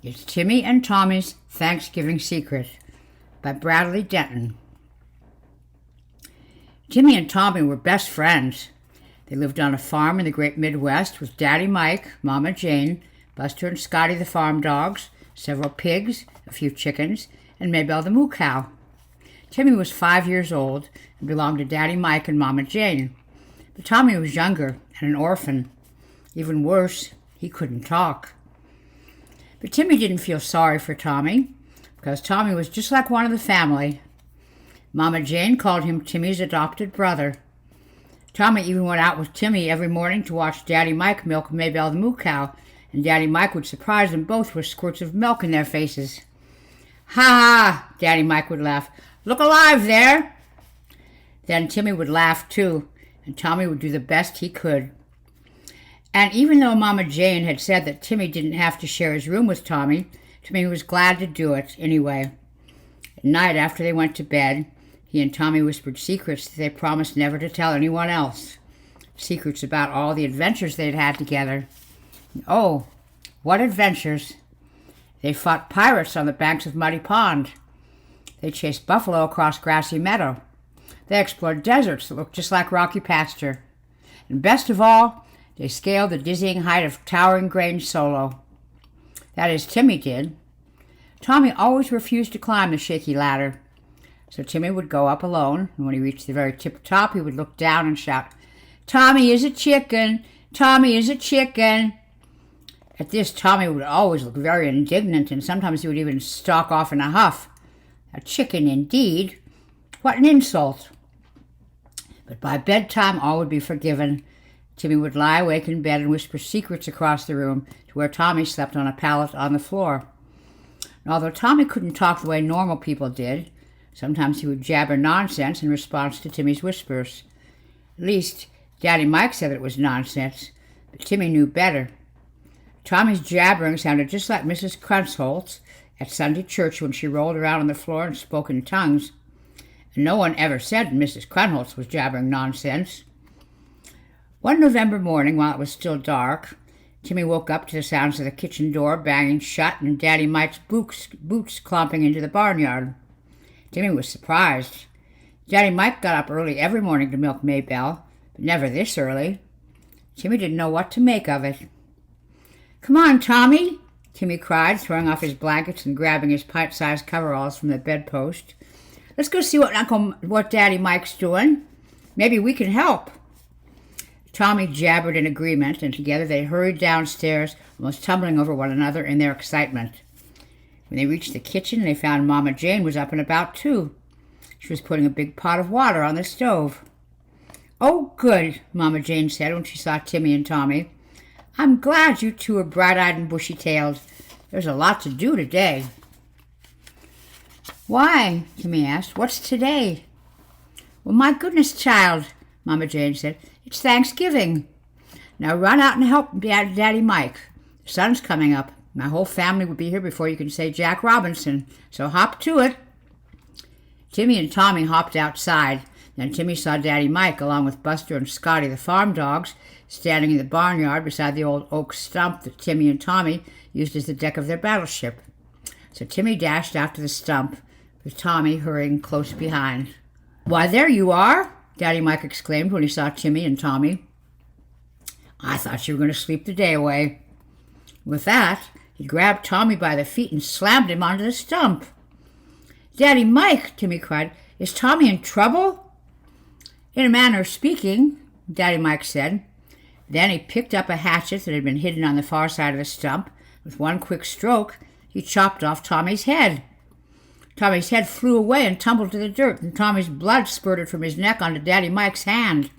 It's Timmy and Tommy's Thanksgiving Secret by Bradley Denton. Timmy and Tommy were best friends. They lived on a farm in the great Midwest with Daddy Mike, Mama Jane, Buster and Scotty the farm dogs, several pigs, a few chickens, and Maybelle the moo cow. Timmy was 5 years old and belonged to Daddy Mike and Mama Jane. But Tommy was younger and an orphan. Even worse, he couldn't talk. But Timmy didn't feel sorry for Tommy, because Tommy was just like one of the family. Mama Jane called him Timmy's adopted brother. Tommy even went out with Timmy every morning to watch Daddy Mike milk Maybelle the moo cow, and Daddy Mike would surprise them both with squirts of milk in their faces. "Ha ha!" Daddy Mike would laugh. "Look alive there!" Then Timmy would laugh too, and Tommy would do the best he could. And even though Mama Jane had said that Timmy didn't have to share his room with Tommy was glad to do it anyway. At night, after they went to bed, he and Tommy whispered secrets that they promised never to tell anyone else. Secrets about all the adventures they'd had together. Oh, what adventures! They fought pirates on the banks of Muddy Pond. They chased buffalo across Grassy Meadow. They explored deserts that looked just like rocky pasture. And best of all, they scaled the dizzying height of Towering Grange solo. That is, Timmy did. Tommy always refused to climb the shaky ladder. So Timmy would go up alone, and when he reached the very tip-top, he would look down and shout, "Tommy is a chicken! Tommy is a chicken!" At this, Tommy would always look very indignant, and sometimes he would even stalk off in a huff. A chicken, indeed! What an insult! But by bedtime, all would be forgiven. Timmy would lie awake in bed and whisper secrets across the room to where Tommy slept on a pallet on the floor. And although Tommy couldn't talk the way normal people did, sometimes he would jabber nonsense in response to Timmy's whispers. At least, Daddy Mike said it was nonsense, but Timmy knew better. Tommy's jabbering sounded just like Mrs. Crunchholz at Sunday church when she rolled around on the floor and spoke in tongues. And no one ever said Mrs. Crunchholz was jabbering nonsense. One November morning, while it was still dark, Timmy woke up to the sounds of the kitchen door banging shut and Daddy Mike's boots clomping into the barnyard. Timmy was surprised. Daddy Mike got up early every morning to milk Maybelle, but never this early. Timmy didn't know what to make of it. "Come on, Tommy," Timmy cried, throwing off his blankets and grabbing his pint-sized coveralls from the bedpost. "Let's go see what Daddy Mike's doing. Maybe we can help." Tommy jabbered in agreement, and together they hurried downstairs, almost tumbling over one another in their excitement. When they reached the kitchen, they found Mama Jane was up and about, too. She was putting a big pot of water on the stove. "Oh, good," Mama Jane said when she saw Timmy and Tommy. "I'm glad you two are bright-eyed and bushy-tailed. There's a lot to do today." "Why?" Timmy asked. "What's today?" "Well, my goodness, child," Mama Jane said. "It's Thanksgiving. Now run out and help Daddy Mike. The sun's coming up. My whole family will be here before you can say Jack Robinson, so hop to it." Timmy and Tommy hopped outside. Then Timmy saw Daddy Mike, along with Buster and Scotty, the farm dogs, standing in the barnyard beside the old oak stump that Timmy and Tommy used as the deck of their battleship. So Timmy dashed out to the stump, with Tommy hurrying close behind. "Why, there you are!" Daddy Mike exclaimed when he saw Timmy and Tommy. "I thought you were going to sleep the day away." With that, he grabbed Tommy by the feet and slammed him onto the stump. "Daddy Mike," Timmy cried, "is Tommy in trouble?" "In a manner of speaking," Daddy Mike said. Then he picked up a hatchet that had been hidden on the far side of the stump. With one quick stroke, he chopped off Tommy's head. Tommy's head flew away and tumbled to the dirt, and Tommy's blood spurted from his neck onto Daddy Mike's hand.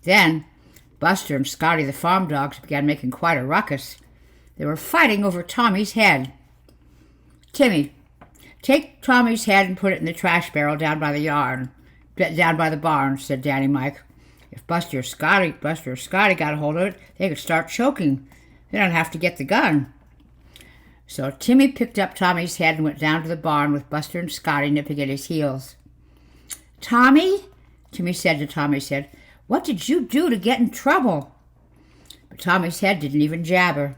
Then Buster and Scotty, the farm dogs, began making quite a ruckus. They were fighting over Tommy's head. "Timmy, take Tommy's head and put it in the trash barrel down by the barn," said Daddy Mike. "If Buster or Scotty got a hold of it, they could start choking. They don't have to get the gun." So Timmy picked up Tommy's head and went down to the barn with Buster and Scotty nipping at his heels. "Tommy," Timmy said to Tommy's head, "what did you do to get in trouble?" But Tommy's head didn't even jabber.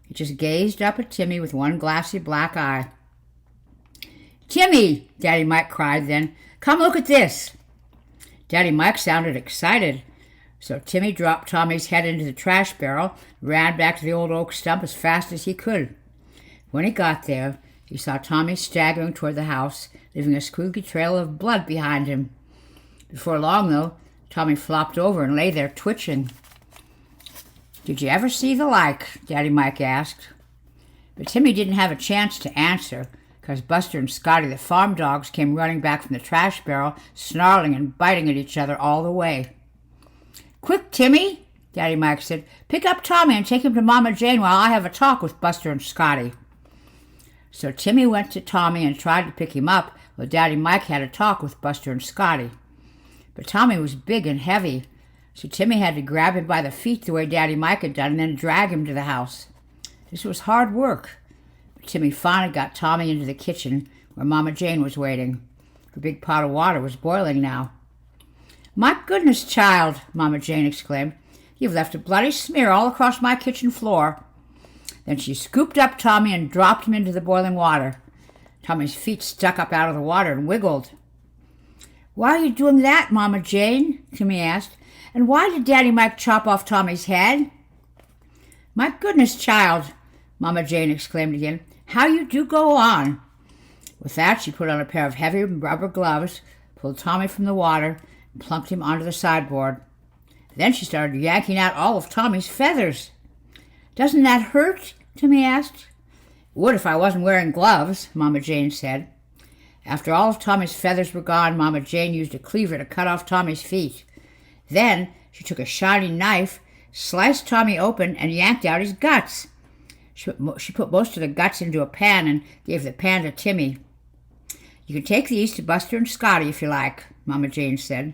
He just gazed up at Timmy with one glassy black eye. "Timmy!" Daddy Mike cried then. "Come look at this!" Daddy Mike sounded excited, so Timmy dropped Tommy's head into the trash barrel and ran back to the old oak stump as fast as he could. When he got there, he saw Tommy staggering toward the house, leaving a squeaky trail of blood behind him. Before long, though, Tommy flopped over and lay there twitching. "Did you ever see the like?" Daddy Mike asked. But Timmy didn't have a chance to answer, because Buster and Scotty, the farm dogs, came running back from the trash barrel, snarling and biting at each other all the way. "Quick, Timmy," Daddy Mike said. "Pick up Tommy and take him to Mama Jane while I have a talk with Buster and Scotty." So Timmy went to Tommy and tried to pick him up while Daddy Mike had a talk with Buster and Scotty. But Tommy was big and heavy, so Timmy had to grab him by the feet the way Daddy Mike had done and then drag him to the house. This was hard work. Timmy finally got Tommy into the kitchen where Mama Jane was waiting. Her big pot of water was boiling now. "My goodness, child," Mama Jane exclaimed. "You've left a bloody smear all across my kitchen floor." Then she scooped up Tommy and dropped him into the boiling water. Tommy's feet stuck up out of the water and wiggled. "Why are you doing that, Mama Jane?" Timmy asked. "And why did Daddy Mike chop off Tommy's head?" "My goodness, child," Mama Jane exclaimed again. "How you do go on!" With that, she put on a pair of heavy rubber gloves, pulled Tommy from the water, and plunked him onto the sideboard. Then she started yanking out all of Tommy's feathers. "Doesn't that hurt?" Timmy asked. "It would if I wasn't wearing gloves," Mama Jane said. After all of Tommy's feathers were gone, Mama Jane used a cleaver to cut off Tommy's feet. Then she took a shiny knife, sliced Tommy open, and yanked out his guts. She put most of the guts into a pan and gave the pan to Timmy. "You can take these to Buster and Scotty if you like," Mama Jane said.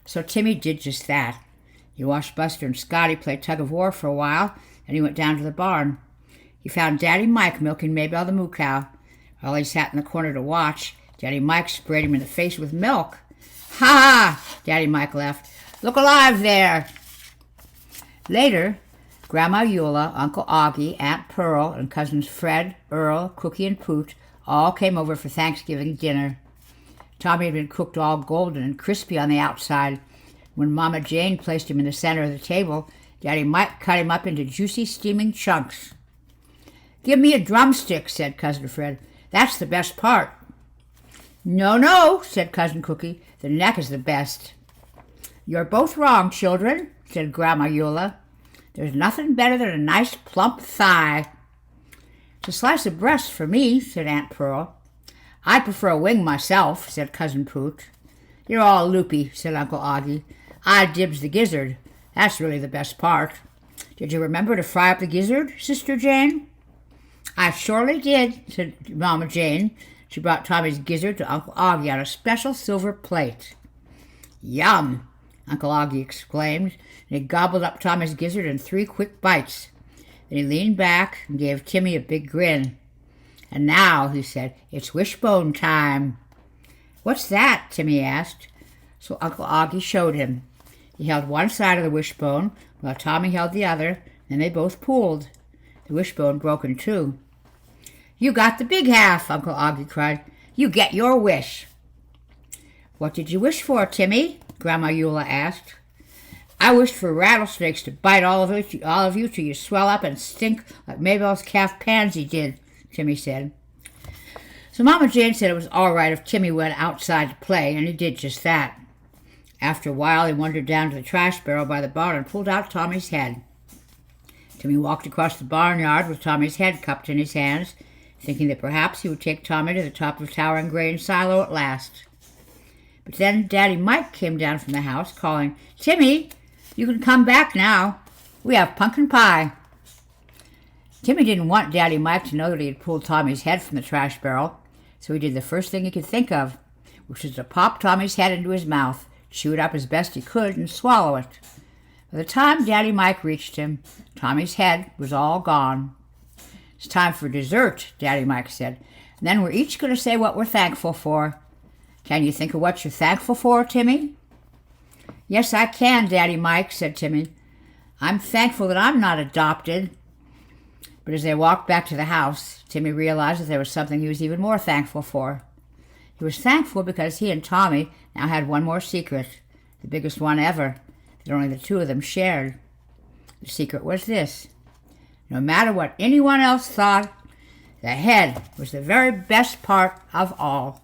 So Timmy did just that. He watched Buster and Scotty play tug-of-war for a while, and he went down to the barn. He found Daddy Mike milking Maybelle the moo cow. While he sat in the corner to watch, Daddy Mike sprayed him in the face with milk. "Ha ha!" Daddy Mike laughed. "Look alive there!" Later, Grandma Eula, Uncle Augie, Aunt Pearl, and cousins Fred, Earl, Cookie, and Poot all came over for Thanksgiving dinner. Tommy had been cooked all golden and crispy on the outside. When Mama Jane placed him in the center of the table, Daddy Mike cut him up into juicy, steaming chunks. "Give me a drumstick," said Cousin Fred. "That's the best part." "No, no," said Cousin Cookie. "The neck is the best." "You're both wrong, children," said Grandma Eula. "There's nothing better than a nice plump thigh." "It's a slice of breast for me," said Aunt Pearl. "I prefer a wing myself," said Cousin Poot. "You're all loopy," said Uncle Augie. "I dibs the gizzard. That's really the best part. Did you remember to fry up the gizzard, Sister Jane?" "I surely did," said Mama Jane. She brought Tommy's gizzard to Uncle Augie on a special silver plate. "Yum!" Uncle Augie exclaimed, and he gobbled up Tommy's gizzard in 3 quick bites. Then he leaned back and gave Timmy a big grin. "And now," he said, "it's wishbone time." "What's that?" Timmy asked. So Uncle Augie showed him. He held one side of the wishbone, while Tommy held the other, and they both pulled. The wishbone broke in 2. "You got the big half," Uncle Augie cried. "You get your wish." "What did you wish for, Timmy?" Grandma Eula asked. "I wished for rattlesnakes to bite all of you till you swell up and stink like Maybelle's calf pansy did," Timmy said. So Mama Jane said it was all right if Timmy went outside to play, and he did just that. After a while, he wandered down to the trash barrel by the barn and pulled out Tommy's head. Timmy walked across the barnyard with Tommy's head cupped in his hands, thinking that perhaps he would take Tommy to the top of the towering grain silo at last. But then Daddy Mike came down from the house, calling, "Timmy, you can come back now. We have pumpkin pie." Timmy didn't want Daddy Mike to know that he had pulled Tommy's head from the trash barrel, so he did the first thing he could think of, which was to pop Tommy's head into his mouth, chew it up as best he could, and swallow it. By the time Daddy Mike reached him, Tommy's head was all gone. "It's time for dessert," Daddy Mike said. "And then we're each going to say what we're thankful for. Can you think of what you're thankful for, Timmy?" "Yes, I can, Daddy Mike," said Timmy. "I'm thankful that I'm not adopted." But But as they walked back to the house, Timmy realized that there was something he was even more thankful for. He was thankful because he and Tommy now had one more secret, the biggest one ever, that only the two of them shared. The secret was this: no matter what anyone else thought, the head was the very best part of all.